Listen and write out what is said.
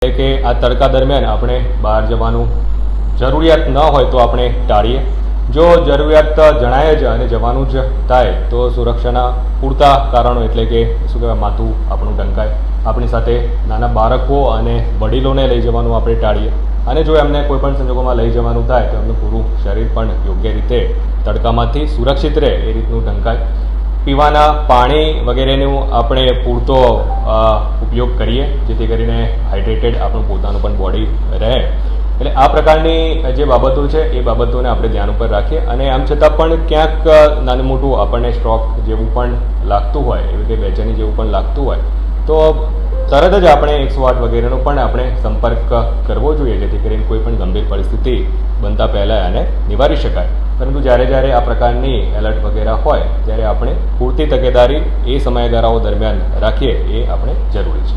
કે આ તડકા દરમિયાન આપણે બહાર જવાનું જરૂરિયાત ન હોય તો આપણે ટાળીએ. જો જરૂરિયાત જણાય જ અને જવાનું જ થાય તો સુરક્ષાના પૂરતા કારણો એટલે કે શું કહેવાય માથું આપણું ઢંકાય, આપણી સાથે નાના બાળકો અને વડીલોને લઈ જવાનું આપણે ટાળીએ. અને જો એમને કોઈ પણ સંજોગોમાં લઈ જવાનું થાય તો એમનું પૂરું શરીર પણ યોગ્ય રીતે તડકામાંથી સુરક્ષિત રહે એ રીતનું ઢંકાય. પીવાના પાણી વગેરેનું આપણે પૂરતો ઉપયોગ કરીએ જેથી કરીને હાઇડ્રેટેડ આપણું પોતાનું પણ બોડી રહે. એટલે આ પ્રકારની જે બાબતો છે એ બાબતોને આપણે ધ્યાન ઉપર રાખીએ. અને આમ છતાં પણ ક્યાંક નાનું મોટું આપણને સ્ટ્રોક જેવું પણ લાગતું હોય, એવી કે બેચેની જેવું પણ લાગતું હોય તો તરત જ આપણે 108 વગેરેનો પણ આપણે સંપર્ક કરવો જોઈએ જેથી કરીને કોઈ પણ ગંભીર પરિસ્થિતિ બનતા પહેલાં એને નિવારી શકાય. પરંતુ જ્યારે આ પ્રકારની એલર્ટ વગેરે હોય ત્યારે આપણે પૂરતી તકેદારી એ સમયગાળાઓ દરમિયાન રાખીએ એ આપણે જરૂરી છે.